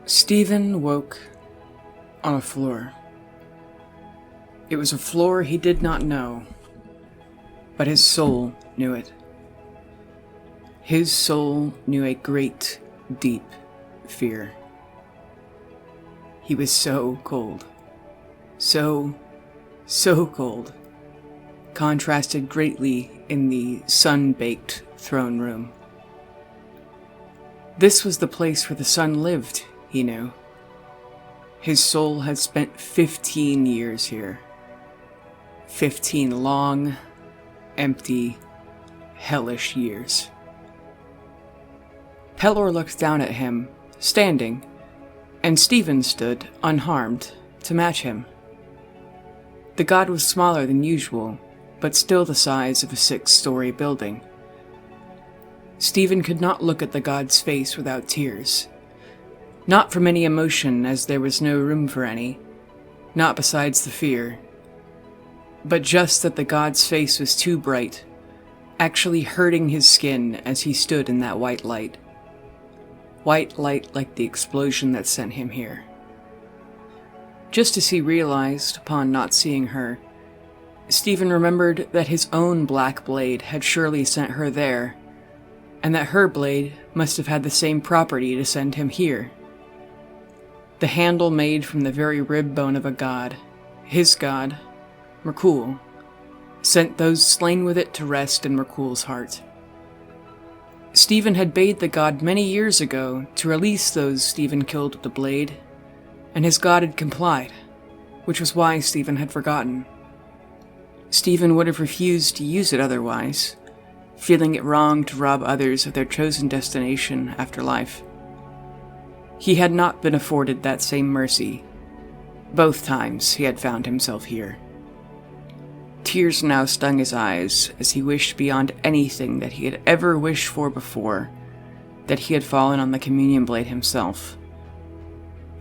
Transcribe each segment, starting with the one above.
Stephen woke on a floor. It was a floor he did not know, but his soul knew it. His soul knew a great, deep fear. He was so cold. So cold. Contrasted greatly in the sun-baked throne room. This was the place where the sun lived, he knew. His soul had spent 15 years here. 15 long, empty, hellish years. Pelor looked down at him, standing, and Stephen stood, unharmed, to match him. The god was smaller than usual, but still the size of a 6-story building. Stephen could not look at the god's face without tears. Not from any emotion, as there was no room for any, not besides the fear, but just that the god's face was too bright, actually hurting his skin as he stood in that white light. White light like the explosion that sent him here. Just as he realized, upon not seeing her, Stephen remembered that his own black blade had surely sent her there, and that her blade must have had the same property to send him here. The handle made from the very rib bone of a god, his god, Merkul, sent those slain with it to rest in Merkul's heart. Stephen had bade the god many years ago to release those Stephen killed with the blade, and his god had complied, which was why Stephen had forgotten. Stephen would have refused to use it otherwise, feeling it wrong to rob others of their chosen destination after life. He had not been afforded that same mercy. Both times he had found himself here. Tears now stung his eyes as he wished beyond anything that he had ever wished for before that he had fallen on the communion blade himself.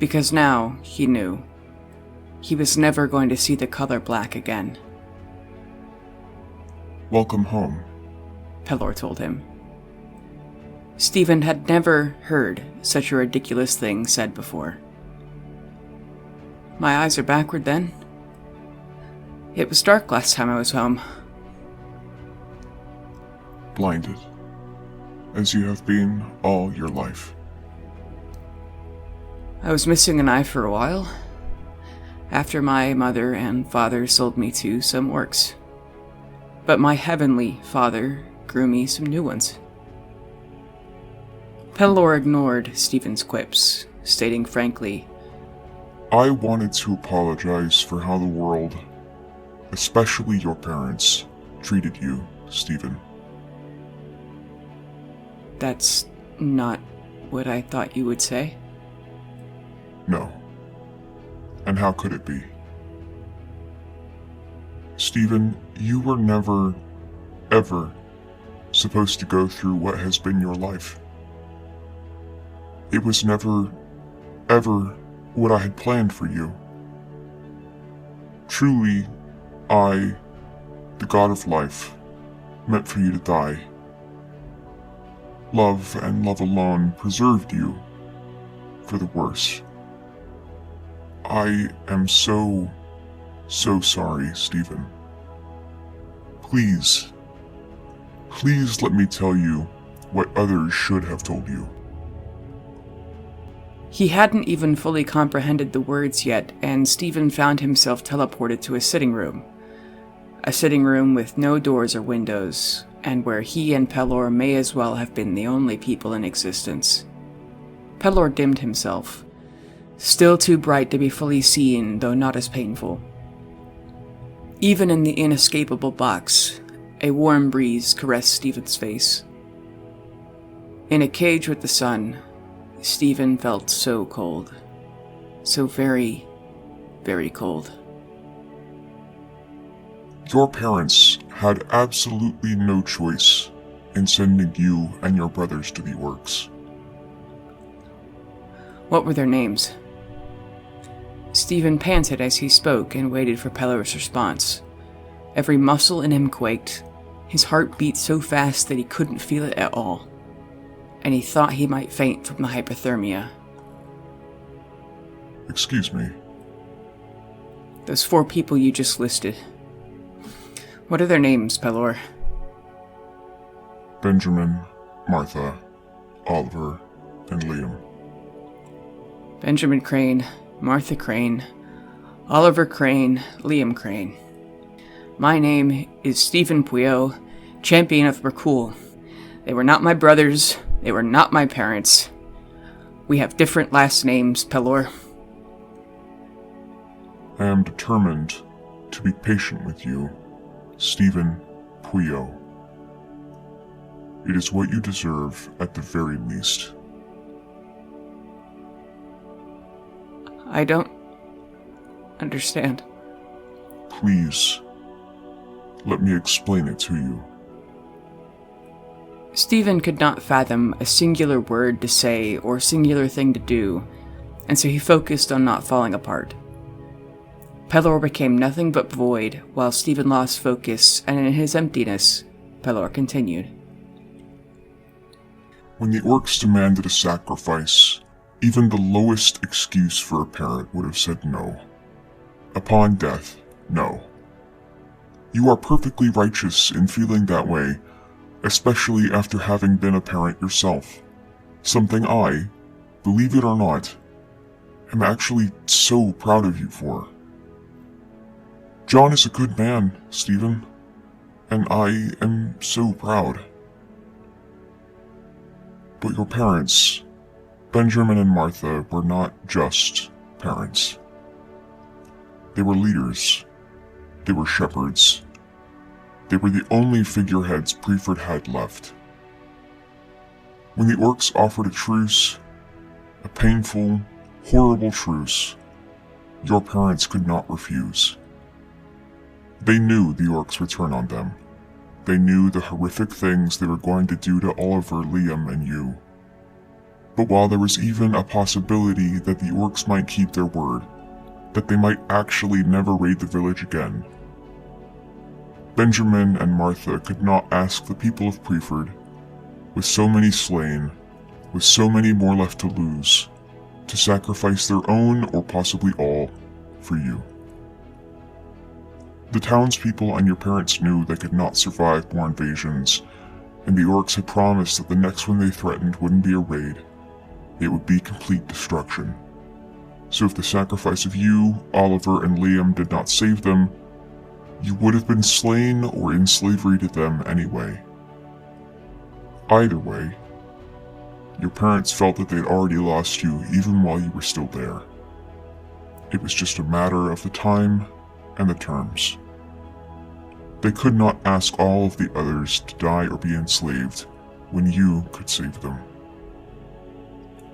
Because now, he knew, he was never going to see the color black again. "Welcome home," Pelor told him. Stephen had never heard such a ridiculous thing said before. My eyes are backward then? It was dark last time I was home. "Blinded, as you have been all your life." I was missing an eye for a while, after my mother and father sold me to some orcs. But my heavenly father grew me some new ones. Pelor ignored Stephen's quips, stating frankly, "I wanted to apologize for how the world, especially your parents, treated you, Stephen." That's not what I thought you would say. No. And how could it be? Stephen, you were never, ever supposed to go through what has been your life. It was never, ever what I had planned for you. Truly, I, the god of life, meant for you to die. Love and love alone preserved you for the worse. I am so sorry, Stephen. Please let me tell you what others should have told you. He hadn't even fully comprehended the words yet, and Stephen found himself teleported to a sitting room. A sitting room with no doors or windows, and where he and Pelor may as well have been the only people in existence. Pelor dimmed himself, still too bright to be fully seen, though not as painful. Even in the inescapable box, a warm breeze caressed Stephen's face. In a cage with the sun, Stephen felt so cold. So very, very cold. Your parents had absolutely no choice in sending you and your brothers to the orcs. What were their names? Stephen panted as he spoke and waited for Pelor's response. Every muscle in him quaked. His heart beat so fast that he couldn't feel it at all, and he thought he might faint from the hypothermia. Excuse me. Those 4 people you just listed. What are their names, Pelor? Benjamin, Martha, Oliver, and Liam. Benjamin Crane, Martha Crane, Oliver Crane, Liam Crane. My name is Stephen Puyo, champion of Merkul. They were not my brothers. They were not my parents. We have different last names, Pelor. I am determined to be patient with you, Stephen Puyo. It is what you deserve at the very least. I don't understand. Please, let me explain it to you. Stephen could not fathom a singular word to say or singular thing to do, and so he focused on not falling apart. Pelor became nothing but void, while Stephen lost focus, and in his emptiness, Pelor continued. When the orcs demanded a sacrifice, even the lowest excuse for a parent would have said no. Upon death, no. You are perfectly righteous in feeling that way, especially after having been a parent yourself. Something I, believe it or not, am actually so proud of you for. John is a good man, Stephen, and I am so proud. But your parents, Benjamin and Martha, were not just parents. They were leaders. They were shepherds. They were the only figureheads Preford had left. When the orcs offered a truce, a painful, horrible truce, your parents could not refuse. They knew the orcs would turn on them. They knew the horrific things they were going to do to Oliver, Liam, and you. But while there was even a possibility that the orcs might keep their word, that they might actually never raid the village again, Benjamin and Martha could not ask the people of Preford, with so many slain, with so many more left to lose, to sacrifice their own or possibly all for you. The townspeople and your parents knew they could not survive more invasions, and the orcs had promised that the next one they threatened wouldn't be a raid, it would be complete destruction. So if the sacrifice of you, Oliver, and Liam did not save them, you would have been slain or in slavery to them anyway. Either way, your parents felt that they'd already lost you even while you were still there. It was just a matter of the time and the terms. They could not ask all of the others to die or be enslaved when you could save them.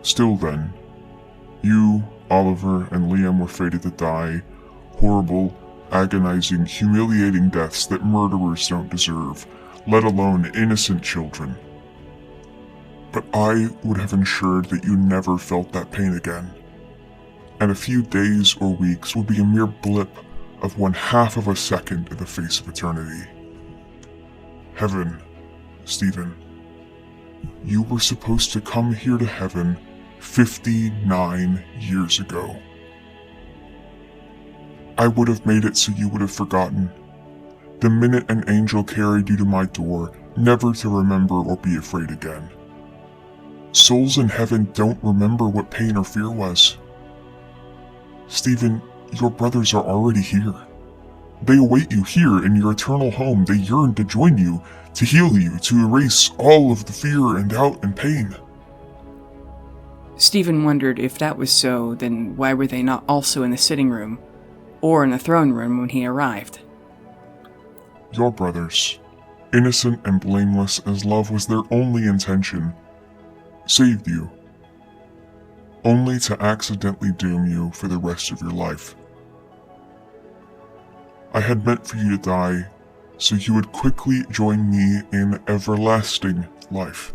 Still then, you, Oliver, and Liam were fated to die horrible, agonizing, humiliating deaths that murderers don't deserve, let alone innocent children. But I would have ensured that you never felt that pain again, and a few days or weeks would be a mere blip of 1/2 of a second in the face of eternity. Heaven, Stephen. You were supposed to come here to heaven 59 years ago. I would have made it so you would have forgotten. The minute an angel carried you to my door, never to remember or be afraid again. Souls in heaven don't remember what pain or fear was. Stephen, your brothers are already here. They await you here in your eternal home. They yearn to join you, to heal you, to erase all of the fear and doubt and pain. Stephen wondered if that was so, then why were they not also in the sitting room, or in the throne room when he arrived? Your brothers, innocent and blameless as love was their only intention, saved you, only to accidentally doom you for the rest of your life. I had meant for you to die, so you would quickly join me in everlasting life.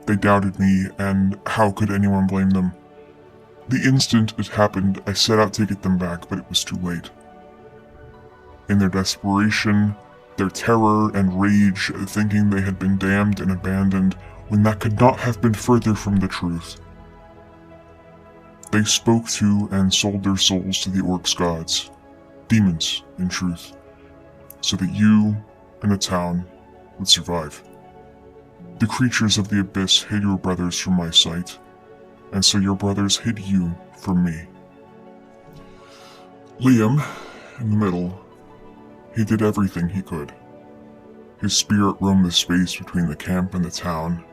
They doubted me, and how could anyone blame them? The instant it happened, I set out to get them back, but it was too late. In their desperation, their terror and rage, thinking they had been damned and abandoned, when that could not have been further from the truth. They spoke to and sold their souls to the orcs' gods, demons in truth, so that you and the town would survive. The creatures of the abyss hid your brothers from my sight, and so your brothers hid you from me. Liam, in the middle, he did everything he could. His spirit roamed the space between the camp and the town.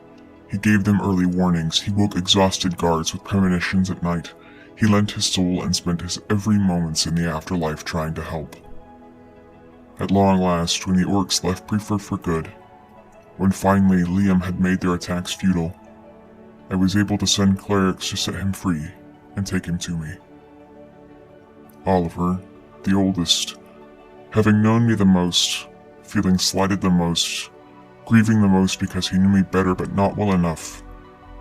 He gave them early warnings. He woke exhausted guards with premonitions at night. He lent his soul and spent his every moments in the afterlife trying to help. At long last, when the orcs left Prefort for good, when finally Liam had made their attacks futile, I was able to send clerics to set him free and take him to me. Oliver, the oldest, having known me the most, feeling slighted the most, grieving the most because he knew me better but not well enough,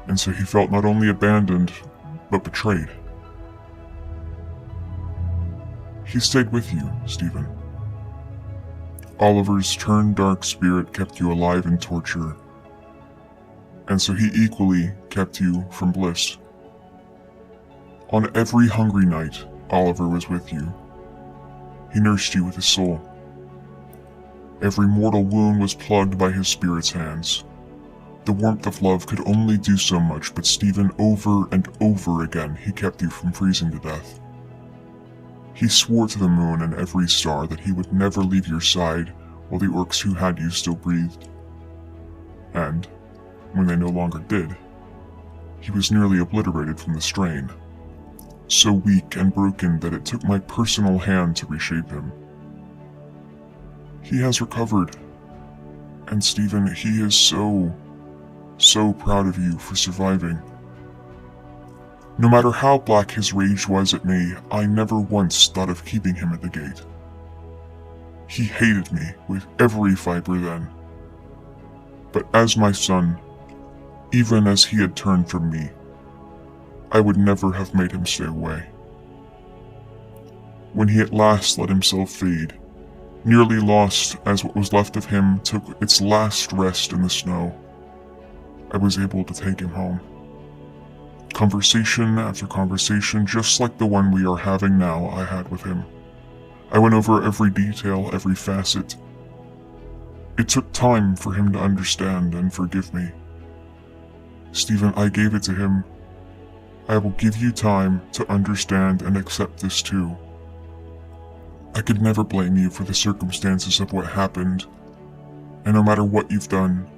and so he felt not only abandoned, but betrayed. He stayed with you, Stephen. Oliver's turned dark spirit kept you alive in torture, and so he equally kept you from bliss. On every hungry night, Oliver was with you. He nursed you with his soul. Every mortal wound was plugged by his spirit's hands. The warmth of love could only do so much, but Stephen, over and over again, he kept you from freezing to death. He swore to the moon and every star that he would never leave your side while the orcs who had you still breathed. And, when they no longer did, he was nearly obliterated from the strain, so weak and broken that it took my personal hand to reshape him. He has recovered, and Stephen, he is so proud of you for surviving. No matter how black his rage was at me, I never once thought of keeping him at the gate. He hated me with every fiber then. But as my son, even as he had turned from me, I would never have made him stay away. When he at last let himself fade, nearly lost as what was left of him took its last rest in the snow, I was able to take him home. Conversation after conversation, just like the one we are having now, I had with him. I went over every detail, every facet. It took time for him to understand and forgive me. Stephen, I gave it to him. I will give you time to understand and accept this too. I could never blame you for the circumstances of what happened, and no matter what you've done,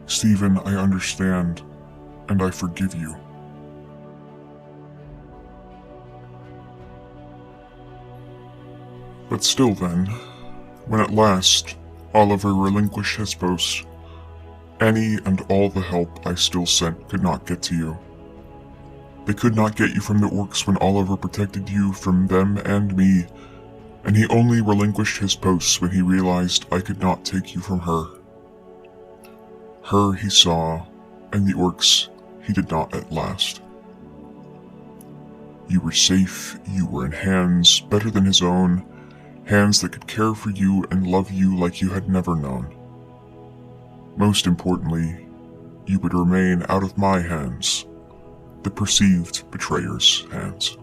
Stephen, I understand, and I forgive you. But still then, when at last Oliver relinquished his post, any and all the help I still sent could not get to you. They could not get you from the orcs when Oliver protected you from them and me, and he only relinquished his posts when he realized I could not take you from her. Her he saw, and the orcs he did not at last. You were safe, you were in hands better than his own, hands that could care for you and love you like you had never known. Most importantly, you would remain out of my hands, the perceived betrayer's hands.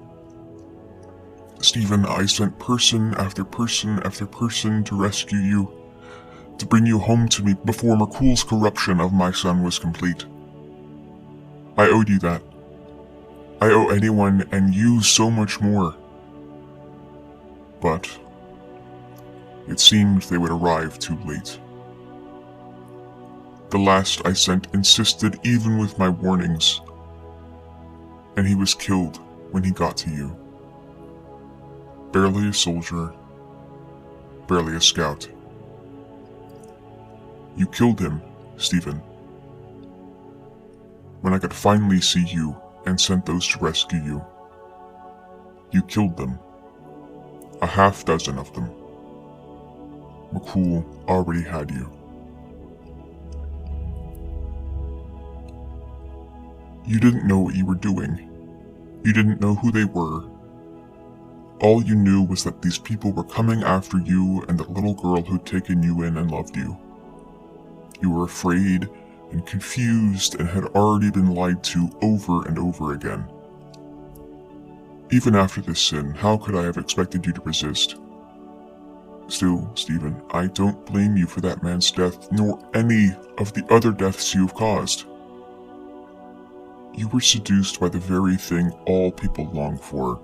Stephen, I sent person after person after person to rescue you, to bring you home to me before Merkul's corruption of my son was complete. I owed you that. I owe anyone and you so much more. But it seemed they would arrive too late. The last I sent insisted even with my warnings, and he was killed when he got to you. Barely a soldier, barely a scout. You killed him, Stephen. When I could finally see you and sent those to rescue you, you killed them. A half dozen of them. Merkul already had you. You didn't know what you were doing. You didn't know who they were. All you knew was that these people were coming after you and the little girl who'd taken you in and loved you. You were afraid and confused and had already been lied to over and over again. Even after this sin, how could I have expected you to resist? Still, Stephen, I don't blame you for that man's death, nor any of the other deaths you have caused. You were seduced by the very thing all people long for,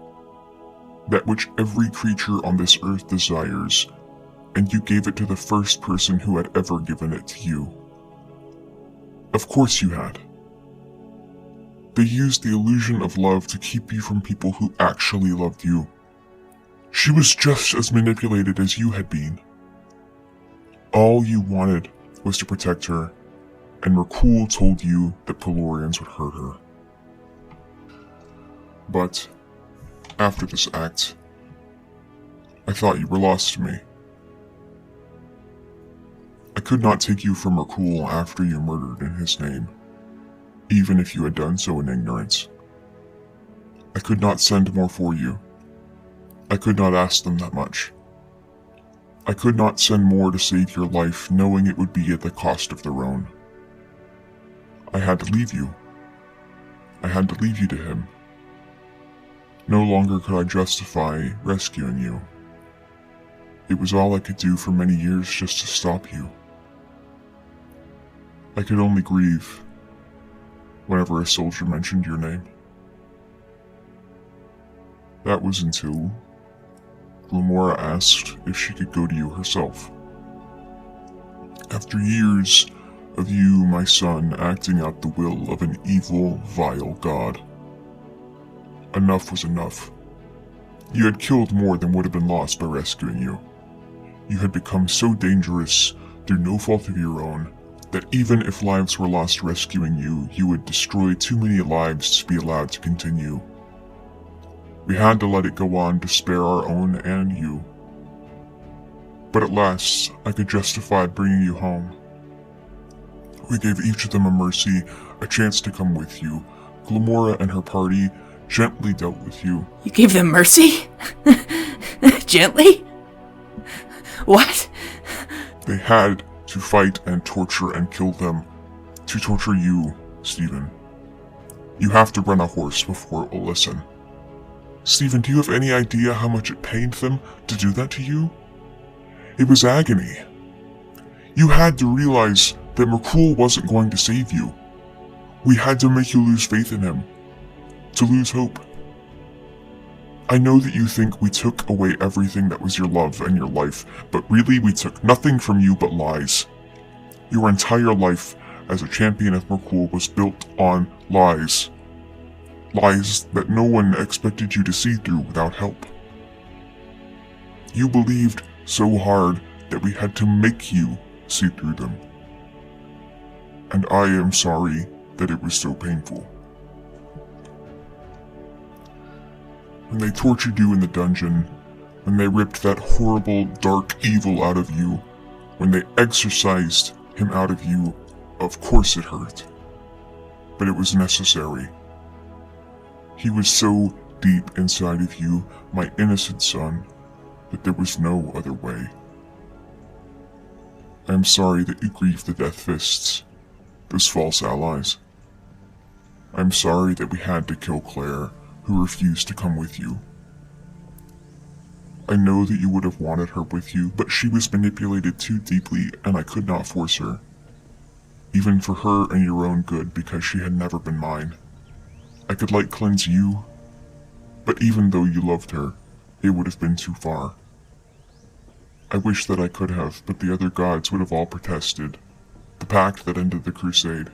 that which every creature on this earth desires, and you gave it to the first person who had ever given it to you. Of course you had. They used the illusion of love to keep you from people who actually loved you. She was just as manipulated as you had been. All you wanted was to protect her, and Merkul told you that Pelorians would hurt her. But, after this act, I thought you were lost to me. I could not take you from Merkul after you murdered in his name, even if you had done so in ignorance. I could not send more for you. I could not ask them that much. I could not send more to save your life, knowing it would be at the cost of their own. I had to leave you. I had to leave you to him. No longer could I justify rescuing you. It was all I could do for many years just to stop you. I could only grieve whenever a soldier mentioned your name. That was until Glamora asked if she could go to you herself. After years of you, my son, acting out the will of an evil, vile god, enough was enough. You had killed more than would have been lost by rescuing you. You had become so dangerous, through no fault of your own, that even if lives were lost rescuing you, you would destroy too many lives to be allowed to continue. We had to let it go on to spare our own and you. But at last, I could justify bringing you home. We gave each of them a mercy, a chance to come with you. Glamora and her party gently dealt with you. You gave them mercy? Gently? What? They had to fight and torture and kill them. To torture you, Stephen. You have to run a horse before it will listen. Stephen, do you have any idea how much it pained them to do that to you? It was agony. You had to realize that Merkul wasn't going to save you. We had to make you lose faith in him. To lose hope. I know that you think we took away everything that was your love and your life, but really we took nothing from you but lies. Your entire life as a champion of Merkul was built on lies. Lies that no one expected you to see through without help. You believed so hard that we had to make you see through them. And I am sorry that it was so painful. When they tortured you in the dungeon, when they ripped that horrible, dark evil out of you, when they exorcised him out of you, of course it hurt. But it was necessary. He was so deep inside of you, my innocent son, that there was no other way. I am sorry that you grieved the Death Fists, those false allies. I am sorry that we had to kill Claire, who refused to come with you. I know that you would have wanted her with you, but she was manipulated too deeply and I could not force her. Even for her and your own good, because she had never been mine. I could light cleanse you, but even though you loved her, it would have been too far. I wish that I could have, but the other gods would have all protested. The pact that ended the crusade.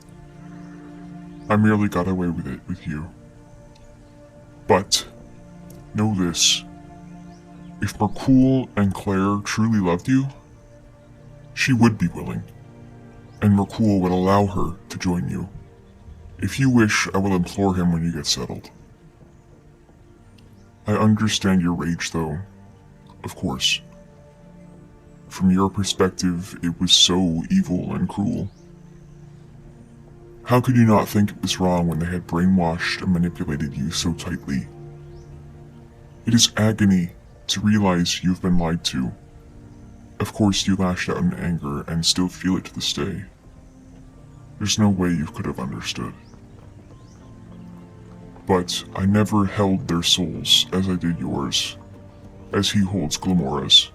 I merely got away with it with you. But, know this. If Merkul and Claire truly loved you, she would be willing, and Merkul would allow her to join you. If you wish, I will implore him when you get settled. I understand your rage, though, of course. From your perspective, it was so evil and cruel. How could you not think it was wrong when they had brainwashed and manipulated you so tightly? It is agony to realize you've been lied to. Of course you lashed out in anger and still feel it to this day. There's no way you could have understood. but I never held their souls as I did yours, as he holds Glamora's.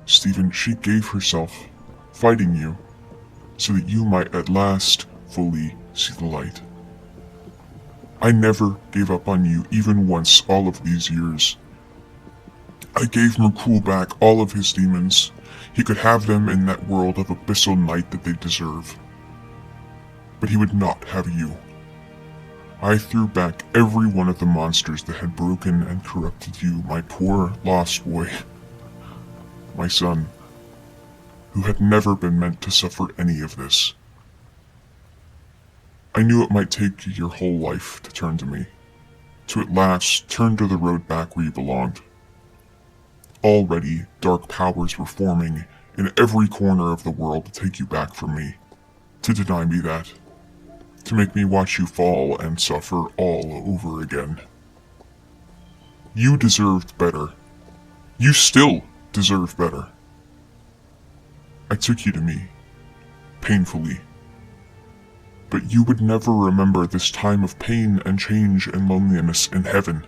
Stephen, she gave herself, fighting you, so that you might at last fully see the light. I never gave up on you even once all of these years. I gave Merkul back all of his demons. He could have them in that world of abyssal night that they deserve. But he would not have you. I threw back every one of the monsters that had broken and corrupted you, my poor lost boy. My son, who had never been meant to suffer any of this. I knew it might take you your whole life to turn to me, to at last turn to the road back where you belonged. Already, dark powers were forming in every corner of the world to take you back from me, to deny me that, to make me watch you fall and suffer all over again. You deserved better. You still deserve better. I took you to me, painfully. But you would never remember this time of pain and change and loneliness in heaven,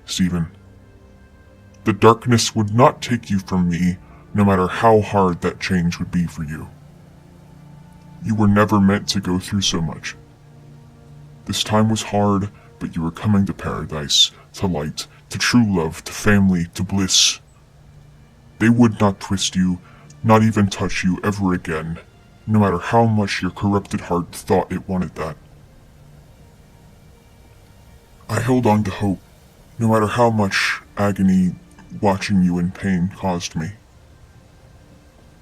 Stephen. The darkness would not take you from me, no matter how hard that change would be for you. You were never meant to go through so much. This time was hard, but you were coming to paradise, to light, to true love, to family, to bliss. They would not twist you, not even touch you ever again, no matter how much your corrupted heart thought it wanted that. I held on to hope, no matter how much agony watching you in pain caused me.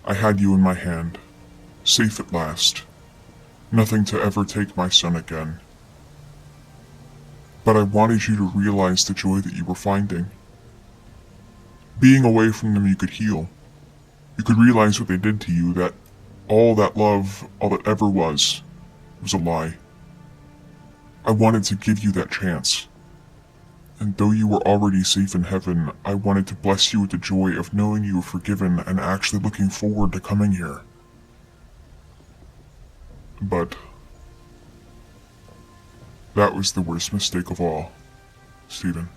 I had you in my hand, safe at last, nothing to ever take my son again. But I wanted you to realize the joy that you were finding. Being away from them, you could heal. You could realize what they did to you, that all that love, all that ever was a lie. I wanted to give you that chance. And though you were already safe in heaven, I wanted to bless you with the joy of knowing you were forgiven and actually looking forward to coming here. But that was the worst mistake of all, Stephen.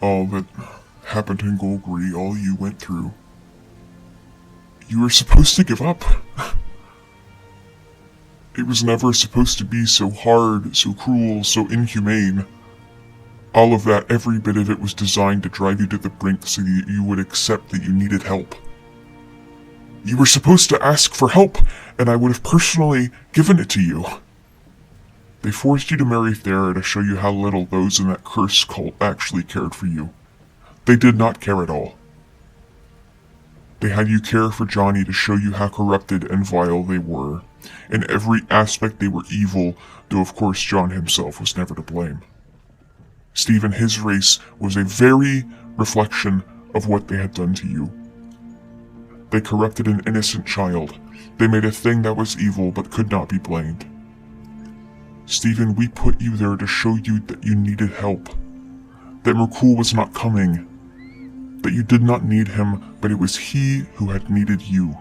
All that happened in Golgari, all you went through. You were supposed to give up. It was never supposed to be so hard, so cruel, so inhumane. All of that, every bit of it was designed to drive you to the brink so that you would accept that you needed help. You were supposed to ask for help, and I would have personally given it to you. They forced you to marry Thera to show you how little those in that cursed cult actually cared for you. They did not care at all. They had you care for Johnny to show you how corrupted and vile they were. In every aspect they were evil, though of course John himself was never to blame. Stephen, his race was a very reflection of what they had done to you. They corrupted an innocent child. They made a thing that was evil but could not be blamed. Stephen, we put you there to show you that you needed help. That Merkul was not coming. That you did not need him, but it was he who had needed you.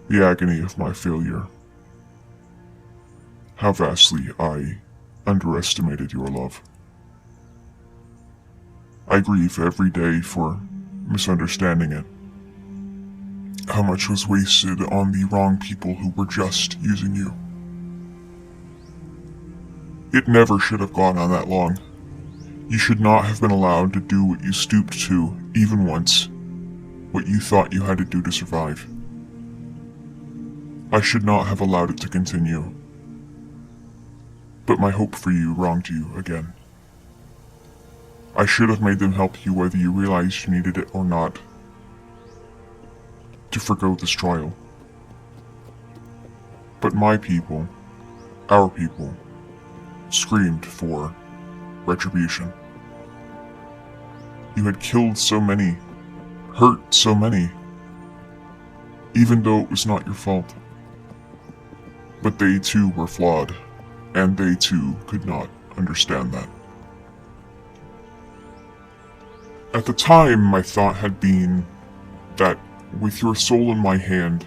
The agony of my failure. How vastly I underestimated your love. I grieve every day for misunderstanding it. How much was wasted on the wrong people who were just using you. It never should have gone on that long. You should not have been allowed to do what you stooped to, even once, what you thought you had to do to survive. I should not have allowed it to continue. But my hope for you wronged you again. I should have made them help you whether you realized you needed it or not, to forgo this trial. But my people, our people, screamed for retribution. You had killed so many, hurt so many, even though it was not your fault. But they too were flawed, and they too could not understand that. At the time, my thought had been that with your soul in my hand,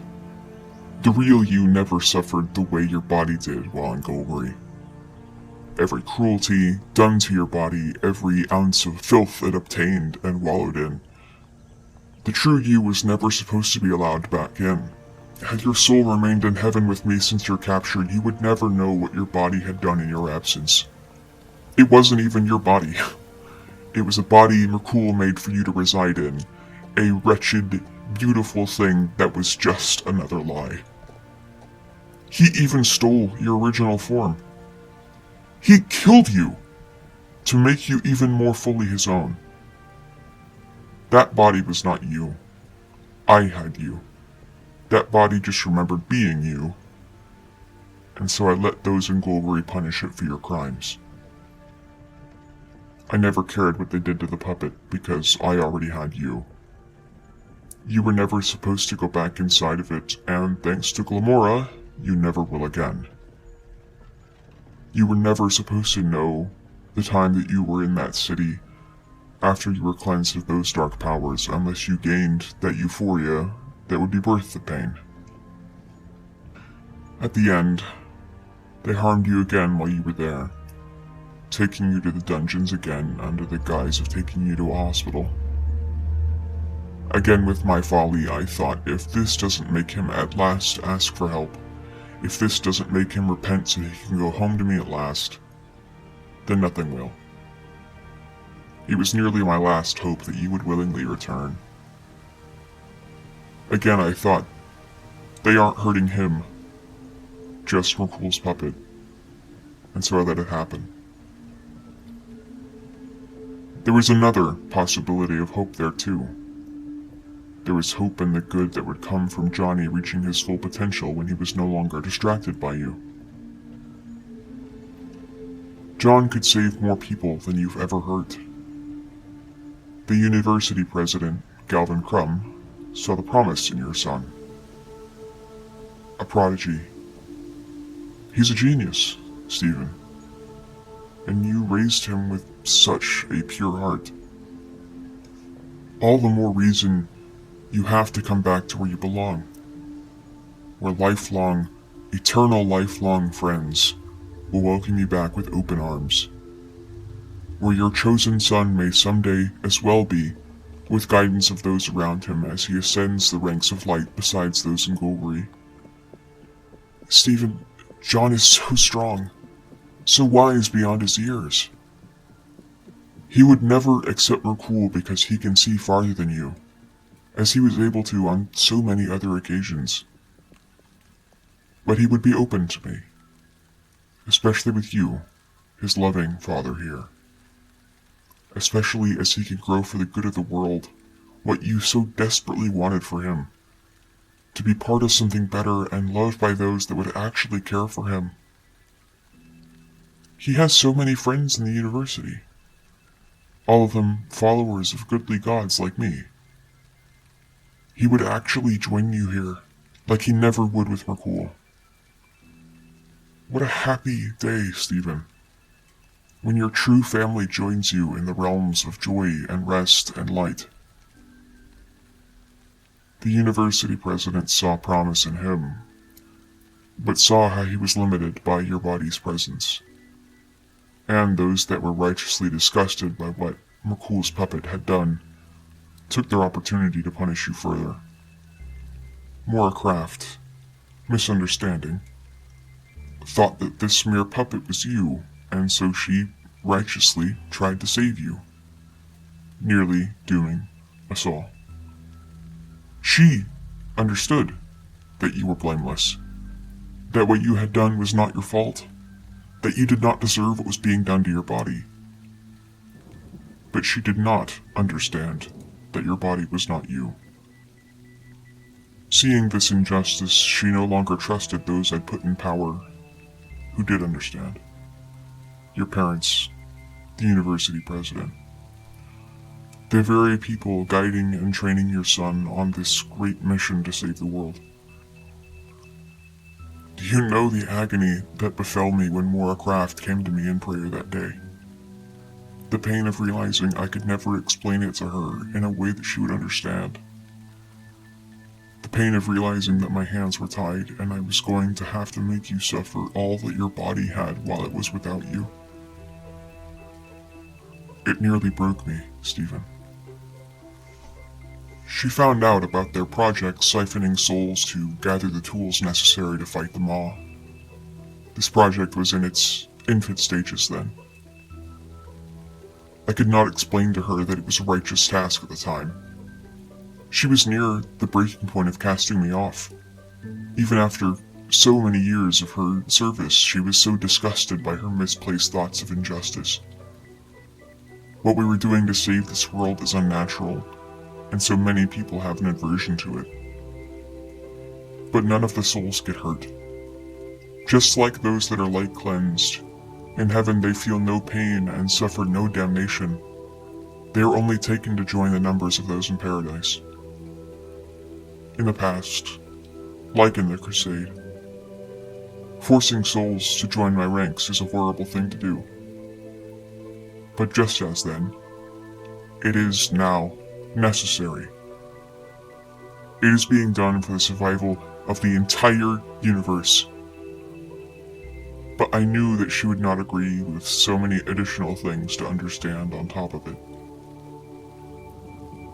The real you never suffered the way your body did while in Golgari. Every cruelty done to your body, every ounce of filth it obtained and wallowed in. The true you was never supposed to be allowed back in. Had your soul remained in heaven with me since your capture, you would never know what your body had done in your absence. It wasn't even your body. It was a body Merkul made for you to reside in. A wretched, beautiful thing that was just another lie. He even stole your original form. He killed you to make you even more fully his own. That body was not you. I had you. That body just remembered being you, and so I let those in Golgari punish it for your crimes. I never cared what they did to the puppet because I already had you. You were never supposed to go back inside of it, and thanks to Glamora, you never will again. You were never supposed to know the time that you were in that city after you were cleansed of those dark powers unless you gained that euphoria that would be worth the pain. At the end, they harmed you again while you were there, taking you to the dungeons again under the guise of taking you to a hospital. Again with my folly, I thought, if this doesn't make him at last ask for help, if this doesn't make him repent so he can go home to me at last, then nothing will. It was nearly my last hope that you would willingly return. Again I thought, they aren't hurting him, just Merkul's puppet, and so I let it happen. There was another possibility of hope there too. There was hope in the good that would come from Johnny reaching his full potential when he was no longer distracted by you. John could save more people than you've ever hurt. The university president, Galvin Crumb, saw the promise in your son. A prodigy. He's a genius, Stephen. And you raised him with such a pure heart. All the more reason you have to come back to where you belong. Where lifelong, eternal lifelong friends will welcome you back with open arms. Where your chosen son may someday as well be, with guidance of those around him as he ascends the ranks of light besides those in Golgari. Stephen, John is so strong, so wise beyond his years. He would never accept Merkul because he can see farther than you, as he was able to on so many other occasions. But he would be open to me, especially with you, his loving father here. Especially as he can grow for the good of the world, what you so desperately wanted for him. To be part of something better and loved by those that would actually care for him. He has so many friends in the university. All of them followers of goodly gods like me. He would actually join you here, like he never would with Merkul. What a happy day, Stephen. When your true family joins you in the realms of joy and rest and light. The university president saw promise in him, but saw how he was limited by your body's presence, and those that were righteously disgusted by what Merkul's puppet had done took their opportunity to punish you further. Mora Craft, misunderstanding, thought that this mere puppet was you, and so she righteously tried to save you, nearly dooming us all. She understood that you were blameless, that what you had done was not your fault, that you did not deserve what was being done to your body. But she did not understand that your body was not you. Seeing this injustice, she no longer trusted those I'd put in power who did understand. Your parents, the university president. The very people guiding and training your son on this great mission to save the world. Do you know the agony that befell me when Mora Craft came to me in prayer that day? The pain of realizing I could never explain it to her in a way that she would understand. The pain of realizing that my hands were tied and I was going to have to make you suffer all that your body had while it was without you. It nearly broke me, Stephen. She found out about their project siphoning souls to gather the tools necessary to fight the Maw. This project was in its infant stages then. I could not explain to her that it was a righteous task at the time. She was near the breaking point of casting me off. Even after so many years of her service, she was so disgusted by her misplaced thoughts of injustice. What we were doing to save this world is unnatural, and so many people have an aversion to it. But none of the souls get hurt. Just like those that are light cleansed, in heaven they feel no pain and suffer no damnation. They are only taken to join the numbers of those in paradise. In the past, like in the Crusade, forcing souls to join my ranks is a horrible thing to do. But just as then, it is now necessary. It is being done for the survival of the entire universe. But I knew that she would not agree with so many additional things to understand on top of it.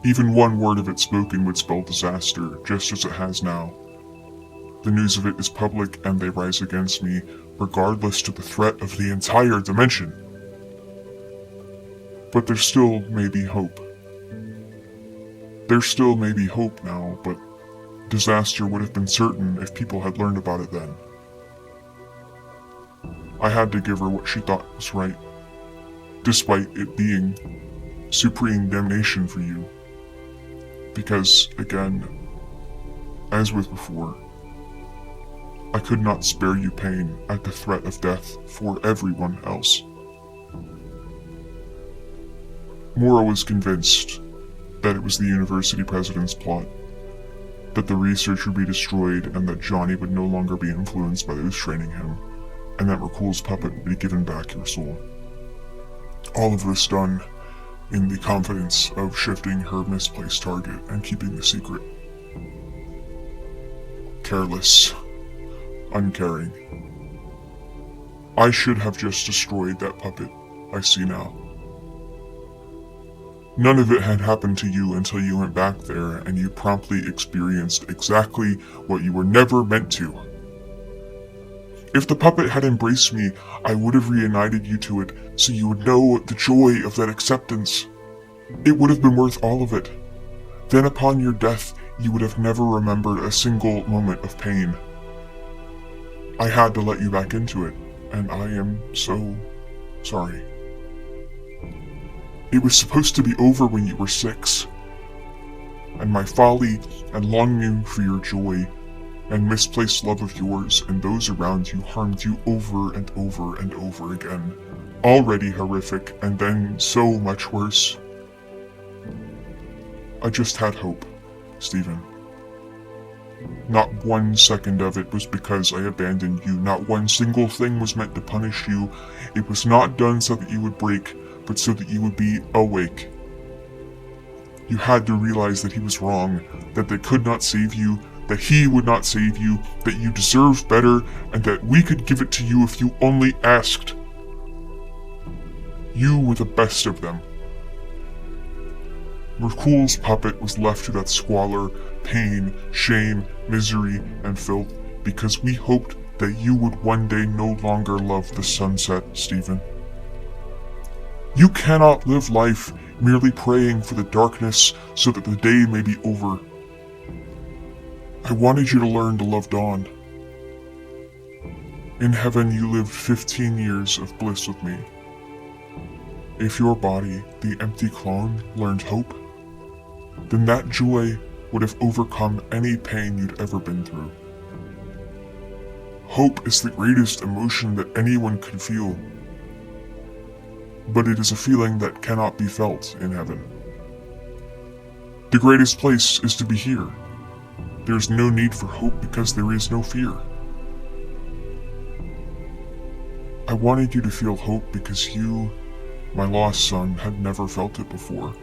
Even one word of it spoken would spell disaster, just as it has now. The news of it is public and they rise against me, regardless to the threat of the entire dimension. But there still may be hope. There still may be hope now, but disaster would have been certain if people had learned about it then. I had to give her what she thought was right, despite it being supreme damnation for you. Because, again, as with before, I could not spare you pain at the threat of death for everyone else. Mora was convinced that it was the university president's plot, that the research would be destroyed and that Johnny would no longer be influenced by those training him, and that Rakul's puppet would be given back your soul. All of this done in the confidence of shifting her misplaced target and keeping the secret. Careless, uncaring. I should have just destroyed that puppet I see now. None of it had happened to you until you went back there and you promptly experienced exactly what you were never meant to. If the puppet had embraced me, I would have reunited you to it so you would know the joy of that acceptance. It would have been worth all of it. Then upon your death, you would have never remembered a single moment of pain. I had to let you back into it, and I am so sorry. It was supposed to be over when you were 6, and my folly and longing for your joy and misplaced love of yours and those around you harmed you over and over and over again. Already horrific, and then so much worse. I just had hope, Stephen. Not 1 second of it was because I abandoned you. Not one single thing was meant to punish you. It was not done so that you would break, but so that you would be awake. You had to realize that he was wrong, that they could not save you, that he would not save you, that you deserved better, and that we could give it to you if you only asked. You were the best of them. Rakul's puppet was left to that squalor, pain, shame, misery, and filth because we hoped that you would one day no longer love the sunset, Stephen. You cannot live life merely praying for the darkness so that the day may be over. I wanted you to learn to love dawn. In heaven you lived 15 years of bliss with me. If your body, the empty clone, learned hope, then that joy would have overcome any pain you'd ever been through. Hope is the greatest emotion that anyone could feel, but it is a feeling that cannot be felt in heaven. The greatest place is to be here. There is no need for hope because there is no fear. I wanted you to feel hope because you, my lost son, had never felt it before.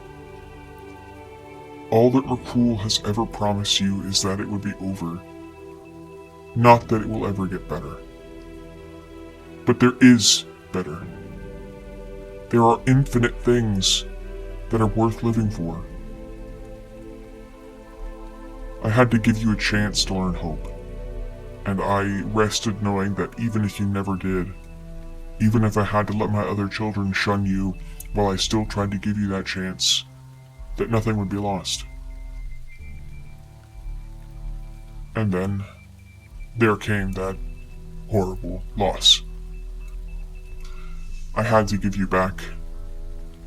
All that Rakul has ever promised you is that it would be over. Not that it will ever get better. But there is better. There are infinite things that are worth living for. I had to give you a chance to learn hope. And I rested knowing that even if you never did, even if I had to let my other children shun you while I still tried to give you that chance, that nothing would be lost. And then, there came that horrible loss. I had to give you back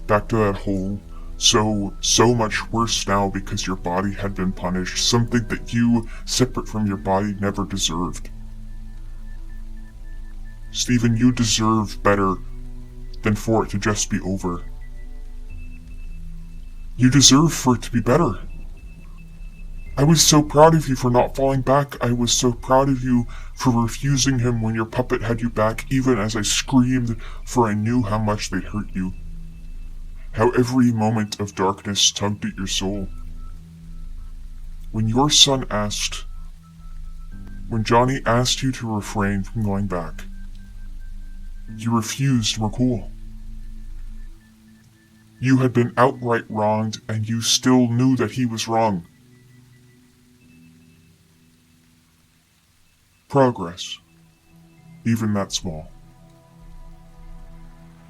to that hole, so much worse now because your body had been punished, something that you, separate from your body, never deserved. Stephen, you deserve better than for it to just be over. You deserve for it to be better. I was so proud of you for not falling back. I was so proud of you for refusing him when your puppet had you back, even as I screamed, for I knew how much they'd hurt you. How every moment of darkness tugged at your soul. When your son asked, when Johnny asked you to refrain from going back, you refused Rakul. You had been outright wronged, and you still knew that he was wrong. Progress, even that small.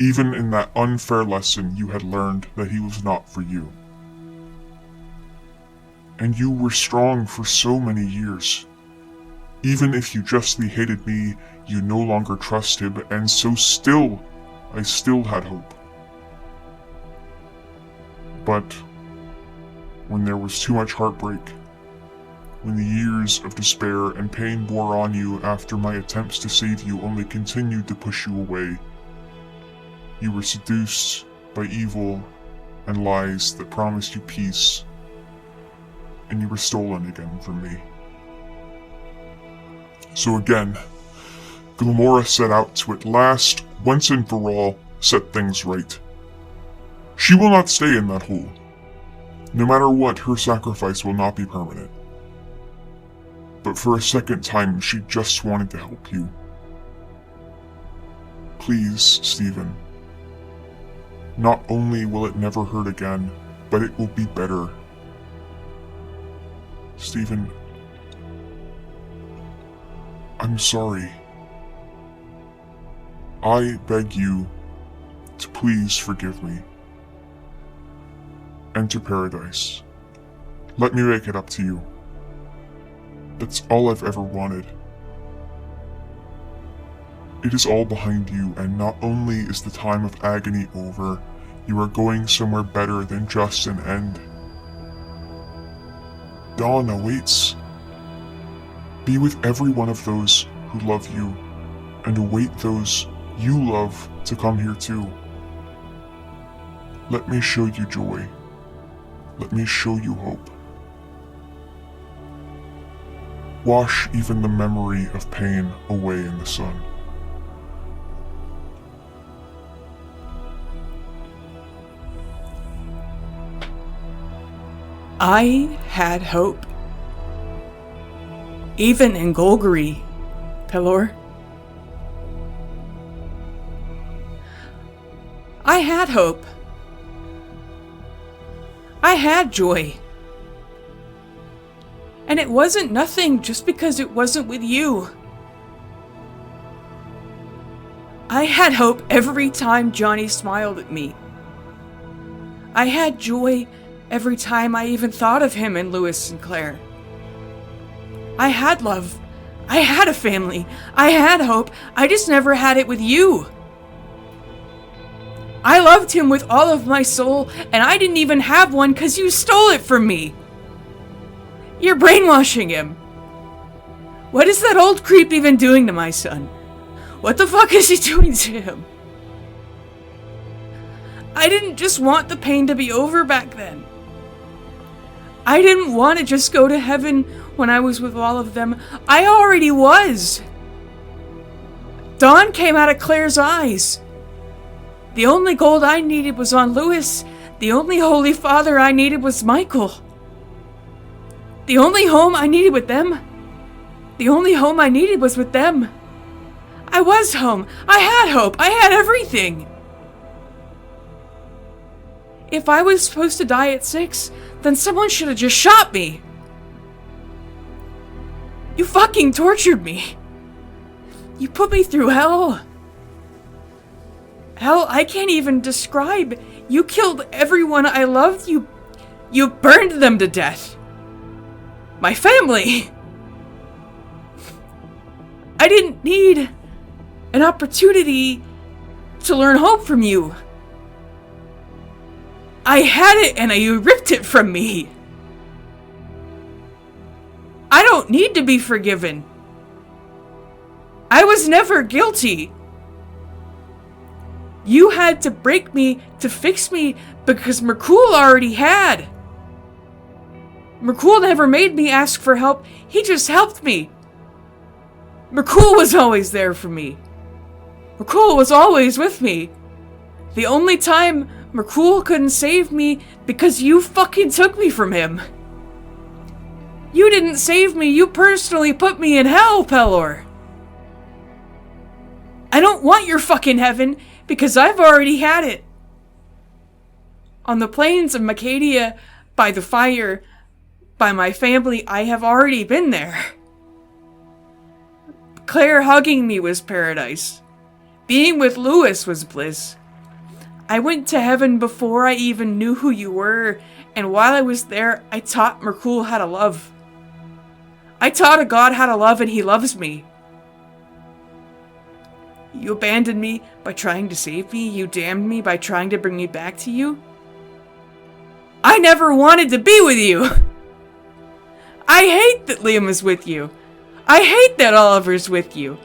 Even in that unfair lesson, you had learned that he was not for you. And you were strong for so many years. Even if you justly hated me, you no longer trust him, and so still, I still had hope. But when there was too much heartbreak, when the years of despair and pain bore on you after my attempts to save you only continued to push you away, you were seduced by evil and lies that promised you peace, and you were stolen again from me. So again, Glamora set out to at last, once and for all, set things right. She will not stay in that hole. No matter what, her sacrifice will not be permanent. But for a second time, she just wanted to help you. Please, Stephen. Not only will it never hurt again, but it will be better. Stephen, I'm sorry. I beg you to please forgive me. Enter paradise. Let me make it up to you. That's all I've ever wanted. It is all behind you, and not only is the time of agony over, you are going somewhere better than just an end. Dawn awaits. Be with every one of those who love you, and await those you love to come here too. Let me show you joy. Let me show you hope. Wash even the memory of pain away in the sun. I had hope. Even in Golgari, Pelor. I had hope. I had joy. And it wasn't nothing just because it wasn't with you. I had hope every time Johnny smiled at me. I had joy every time I even thought of him and Lewis and Claire. I had love. I had a family. I had hope. I just never had it with you. I loved him with all of my soul, and I didn't even have one because you stole it from me. You're brainwashing him. What is that old creep even doing to my son? What the fuck is he doing to him? I didn't just want the pain to be over back then. I didn't want to just go to heaven when I was with all of them. I already was. Dawn came out of Claire's eyes. The only gold I needed was on Lewis. The only Holy Father I needed was Michael. The only home I needed with them. The only home I needed was with them. I was home. I had hope. I had everything. If I was supposed to die at 6, then someone should have just shot me. You fucking tortured me. You put me through hell. Hell, I can't even describe. You killed everyone I loved. You burned them to death. My family. I didn't need an opportunity to learn hope from you. I had it and you ripped it from me. I don't need to be forgiven. I was never guilty. You had to break me to fix me because Merkul already had. Merkul never made me ask for help. He just helped me. Merkul was always there for me. Merkul was always with me. The only time Merkul couldn't save me because you fucking took me from him. You didn't save me. You personally put me in hell, Pelor. I don't want your fucking heaven because I've already had it. On the plains of Macadia, by the fire, by my family, I have already been there. Claire hugging me was paradise. Being with Lewis was bliss. I went to heaven before I even knew who you were, and while I was there, I taught Merkul how to love. I taught a god how to love, and he loves me. You abandoned me by trying to save me. You damned me by trying to bring me back to you. I never wanted to be with you. I hate that Liam is with you. I hate that Oliver's with you.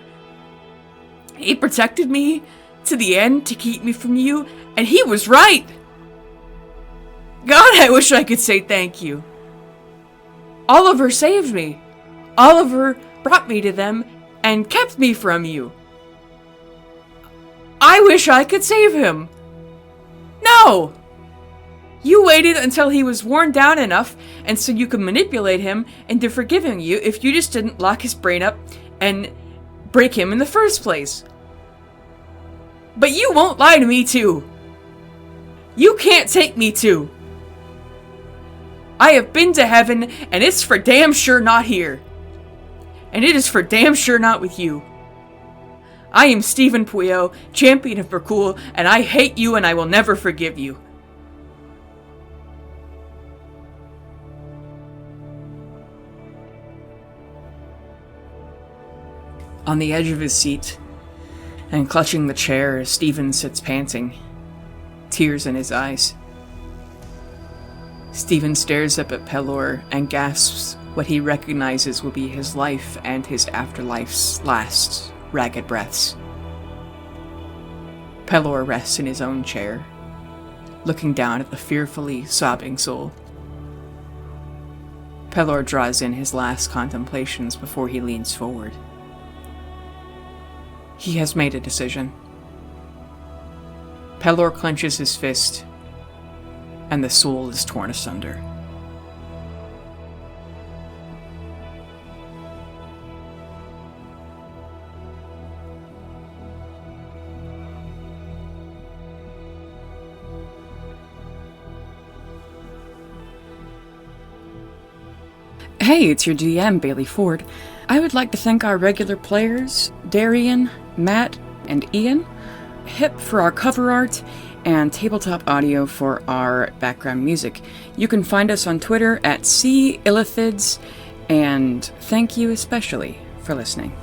He protected me to the end to keep me from you, and he was right. God, I wish I could say thank you. Oliver saved me. Oliver brought me to them and kept me from you. I wish I could save him. No! You waited until he was worn down enough, and so you could manipulate him into forgiving you if you just didn't lock his brain up and break him in the first place. But you won't lie to me too. You can't take me too. I have been to heaven, and it's for damn sure not here. And it is for damn sure not with you. I am Stephen Puyo, champion of Merkul, and I hate you and I will never forgive you. On the edge of his seat, and clutching the chair as Stephen sits panting, tears in his eyes. Stephen stares up at Pelor and gasps what he recognizes will be his life and his afterlife's last ragged breaths. Pelor rests in his own chair, looking down at the fearfully sobbing soul. Pelor draws in his last contemplations before he leans forward. He has made a decision. Pelor clenches his fist, and the soul is torn asunder. Hey, it's your DM, Bailey Ford. I would like to thank our regular players, Darian, Matt, and Ian, Hip for our cover art, and Tabletop Audio for our background music. You can find us on Twitter at @CIllithids, and thank you especially for listening.